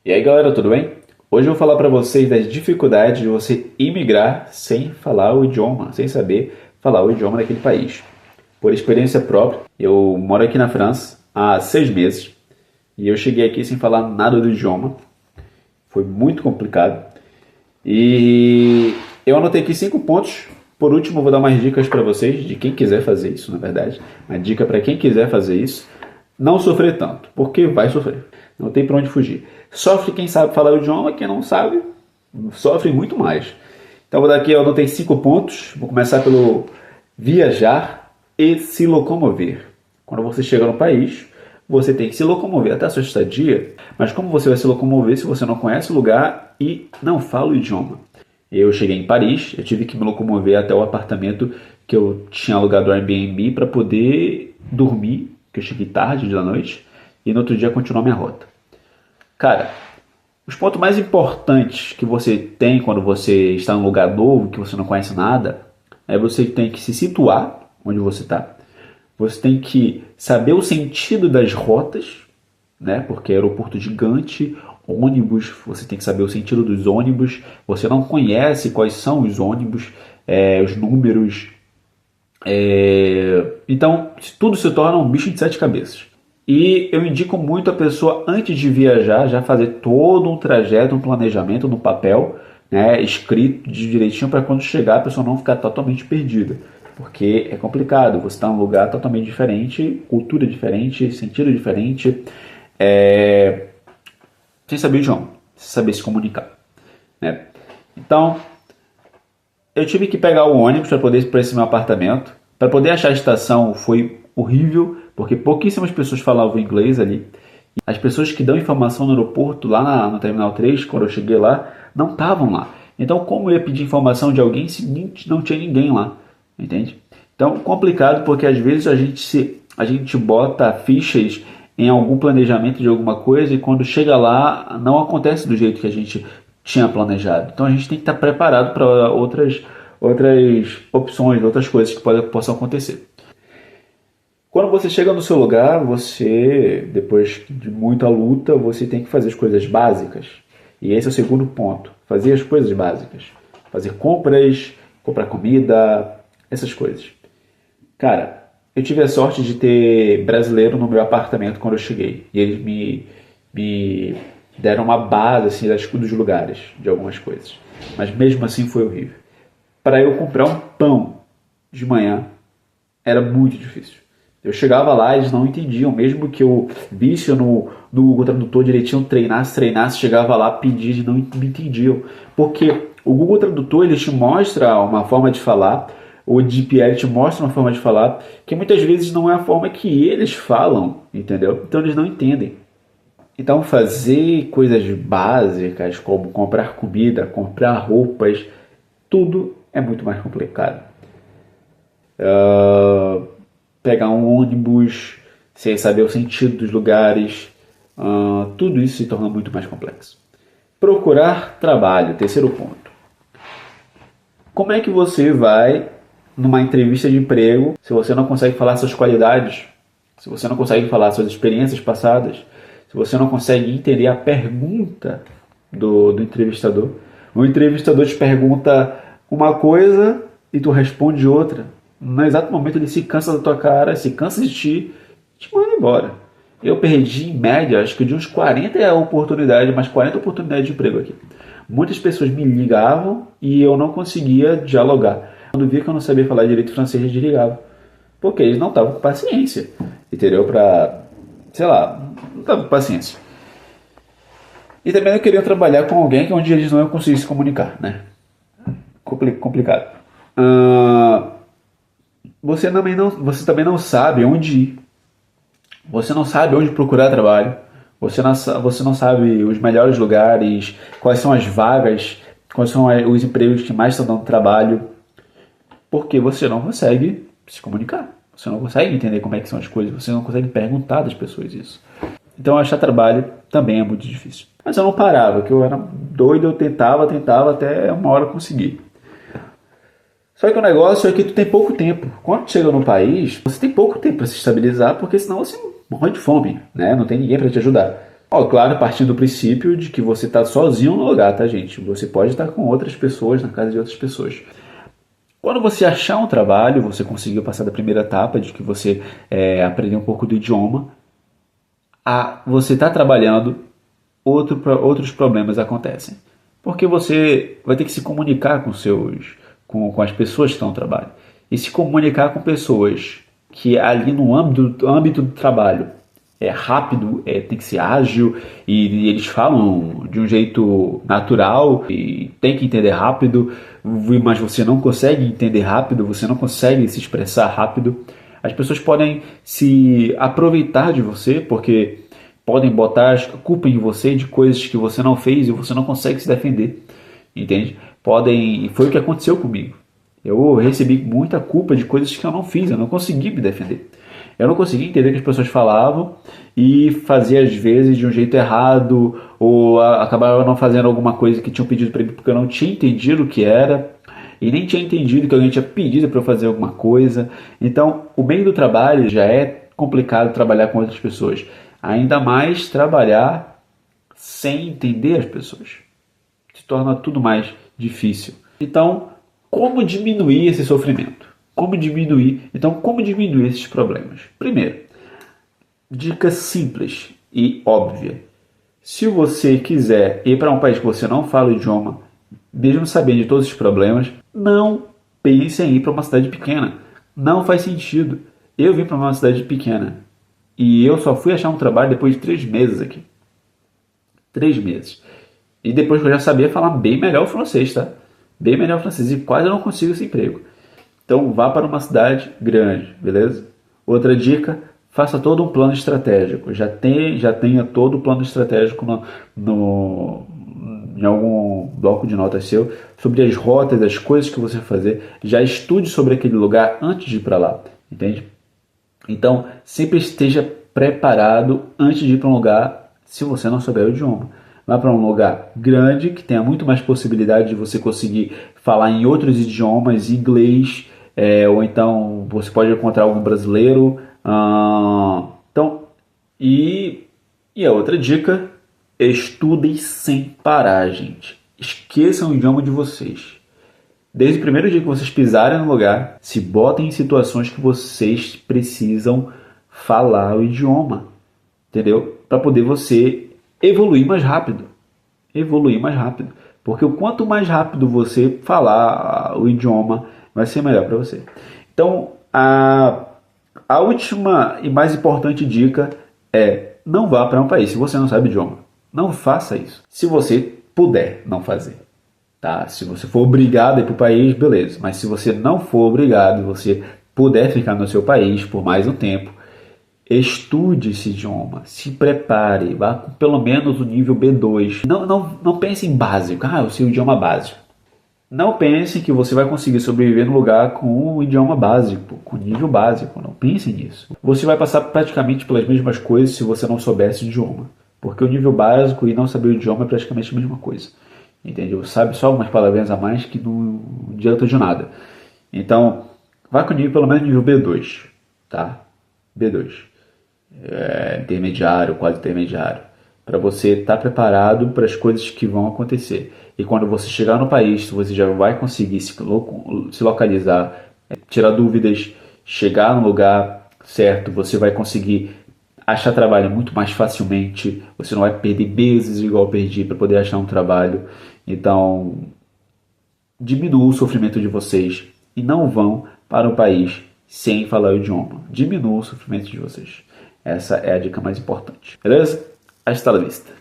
E aí galera, tudo bem? Hoje eu vou falar para vocês das dificuldades de você imigrar sem falar o idioma, sem saber falar o idioma daquele país. Por experiência própria, eu moro aqui na França há 6 meses e eu cheguei aqui sem falar nada do idioma. Foi muito complicado e eu anotei aqui 5 pontos. Por último, eu vou dar umas dicas para vocês de quem quiser fazer isso, na verdade. Uma dica para quem quiser fazer isso. Não sofrer tanto, porque vai sofrer. Não tem para onde fugir. Sofre quem sabe falar o idioma, quem não sabe, sofre muito mais. Então vou dar aqui, eu anotei 5 pontos. Vou começar pelo viajar e se locomover. Quando você chega no país, você tem que se locomover até a sua estadia. Mas como você vai se locomover se você não conhece o lugar e não fala o idioma? Eu cheguei em Paris, eu tive que me locomover até o apartamento que eu tinha alugado no Airbnb para poder dormir, que eu cheguei tarde da noite, e no outro dia continuar minha rota. Cara, os pontos mais importantes que você tem quando você está em um lugar novo, que você não conhece nada, é você tem que se situar onde você está. Você tem que saber o sentido das rotas, né? Porque é aeroporto gigante, ônibus, você tem que saber o sentido dos ônibus. Você não conhece quais são os ônibus, os números. Então, tudo se torna um bicho de 7 cabeças. E eu indico muito a pessoa, antes de viajar, já fazer todo um trajeto, um planejamento no papel, né, escrito de direitinho, para quando chegar a pessoa não ficar totalmente perdida. Porque é complicado, você está em um lugar totalmente diferente, cultura diferente, sentido diferente, sem saber o idioma, sem saber se comunicar, né? Então, eu tive que pegar o ônibus para poder ir para esse meu apartamento. Para poder achar a estação foi horrível, porque pouquíssimas pessoas falavam inglês ali. As pessoas que dão informação no aeroporto, lá no Terminal 3, quando eu cheguei lá, não estavam lá. Então, como eu ia pedir informação de alguém se não tinha ninguém lá? Entende? Então, complicado, porque às vezes a gente bota fichas em algum planejamento de alguma coisa e quando chega lá não acontece do jeito que a gente tinha planejado. Então a gente tem que estar preparado para outras opções, outras coisas que possam acontecer. Quando você chega no seu lugar, você, depois de muita luta, você tem que fazer as coisas básicas. E esse é o segundo ponto, fazer as coisas básicas. Fazer compras, comprar comida, essas coisas. Cara, eu tive a sorte de ter brasileiro no meu apartamento quando eu cheguei. E eles me deram uma base assim, dos lugares, de algumas coisas. Mas mesmo assim foi horrível. Para eu comprar um pão de manhã, era muito difícil. Eu chegava lá, eles não entendiam, mesmo que eu visse no Google Tradutor direitinho, treinasse, chegava lá, pedia e não me entendiam. Porque o Google Tradutor, ele te mostra uma forma de falar, o DeepL te mostra uma forma de falar, que muitas vezes não é a forma que eles falam, entendeu? Então eles não entendem. Então fazer coisas básicas, como comprar comida, comprar roupas, tudo é muito mais complicado. Pegar um ônibus, sem saber o sentido dos lugares, tudo isso se torna muito mais complexo. Procurar trabalho, terceiro ponto. Como é que você vai numa entrevista de emprego se você não consegue falar suas qualidades, se você não consegue falar suas experiências passadas, se você não consegue entender a pergunta do entrevistador? O entrevistador te pergunta uma coisa e tu responde outra. No exato momento ele se cansa da tua cara, se cansa de ti, te manda embora. Eu perdi em média, acho que de uns 40 oportunidades, mais 40 oportunidades de emprego aqui. Muitas pessoas me ligavam e eu não conseguia dialogar. Quando via que eu não sabia falar direito francês, eles desligavam. Porque eles não estavam com paciência, entendeu? Sei lá, não estavam com paciência. E também não queriam trabalhar com alguém onde eles não iam conseguir se comunicar, né? Complicado. Você também não sabe onde ir. Você não sabe onde procurar trabalho. Você não sabe os melhores lugares, quais são as vagas, quais são os empregos que mais estão dando trabalho. Porque você não consegue se comunicar. Você não consegue entender como é que são as coisas. Você não consegue perguntar das pessoas isso. Então achar trabalho também é muito difícil. Mas eu não parava, que eu era doido, eu tentava até uma hora conseguir. Só que o negócio é que tu tem pouco tempo. Quando tu chega no país, você tem pouco tempo para se estabilizar, porque senão você morre de fome, né? Não tem ninguém para te ajudar. Ó, claro, partindo do princípio de que você está sozinho no lugar, tá, gente? Você pode estar com outras pessoas, na casa de outras pessoas. Quando você achar um trabalho, você conseguiu passar da primeira etapa de que você aprendeu um pouco do idioma, você está trabalhando, outros problemas acontecem. Porque você vai ter que se comunicar com as pessoas que estão no trabalho. E se comunicar com pessoas que ali no âmbito do trabalho é rápido, tem que ser ágil, e eles falam de um jeito natural e tem que entender rápido, mas você não consegue entender rápido, você não consegue se expressar rápido. As pessoas podem se aproveitar de você, porque podem botar a culpa em você de coisas que você não fez e você não consegue se defender, entende? Foi o que aconteceu comigo. Eu recebi muita culpa de coisas que eu não fiz, eu não consegui me defender. Eu não conseguia entender o que as pessoas falavam e fazia às vezes de um jeito errado, ou acabava não fazendo alguma coisa que tinham pedido para mim porque eu não tinha entendido o que era e nem tinha entendido que alguém tinha pedido para eu fazer alguma coisa. Então, o meio do trabalho já é complicado trabalhar com outras pessoas. Ainda mais trabalhar sem entender as pessoas. Se torna tudo mais difícil. Então, como diminuir esse sofrimento? Como diminuir esses problemas? Primeiro, dica simples e óbvia. Se você quiser ir para um país que você não fala o idioma, mesmo sabendo de todos os problemas, não pense em ir para uma cidade pequena. Não faz sentido. Eu vim para uma cidade pequena e eu só fui achar um trabalho depois de 3 meses aqui. 3 meses. E depois que eu já sabia falar bem melhor o francês, tá? Bem melhor o francês. E quase eu não consigo esse emprego. Então vá para uma cidade grande, beleza? Outra dica, faça todo um plano estratégico. Já tenha todo o plano estratégico em algum bloco de notas seu, sobre as rotas, as coisas que você vai fazer. Já estude sobre aquele lugar antes de ir para lá, entende? Então, sempre esteja preparado antes de ir para um lugar se você não souber o idioma. Vá para um lugar grande, que tenha muito mais possibilidade de você conseguir falar em outros idiomas, inglês, ou então você pode encontrar algum brasileiro. Então, e a outra dica, estudem sem parar, gente. Esqueçam o idioma de vocês. Desde o primeiro dia que vocês pisarem no lugar, se botem em situações que vocês precisam falar o idioma, entendeu? Para poder você evoluir mais rápido. Porque o quanto mais rápido você falar o idioma, vai ser melhor para você. Então, a última e mais importante dica é: não vá para um país se você não sabe o idioma. Não faça isso. Se você puder não fazer. Tá? Se você for obrigado a ir para o país, beleza. Mas se você não for obrigado, você puder ficar no seu país por mais um tempo, estude esse idioma, se prepare, vá com pelo menos o nível B2. Não pense em básico, eu sei o idioma básico. Não pense que você vai conseguir sobreviver no lugar com o idioma básico, com o nível básico. Não pense nisso. Você vai passar praticamente pelas mesmas coisas se você não soubesse o idioma. Porque o nível básico e não saber o idioma é praticamente a mesma coisa. Entendeu? Sabe só algumas palavrinhas a mais que não adianta de nada. Então, vá com o nível, pelo menos nível B2. Tá? B2. Intermediário, quase intermediário. Para você estar preparado para as coisas que vão acontecer. E quando você chegar no país, você já vai conseguir se localizar, tirar dúvidas, chegar no lugar certo, você vai conseguir achar trabalho muito mais facilmente, você não vai perder meses igual eu perdi para poder achar um trabalho. Então, diminua o sofrimento de vocês e não vão para o país sem falar o idioma. Diminua o sofrimento de vocês. Essa é a dica mais importante. Beleza? Hasta la vista.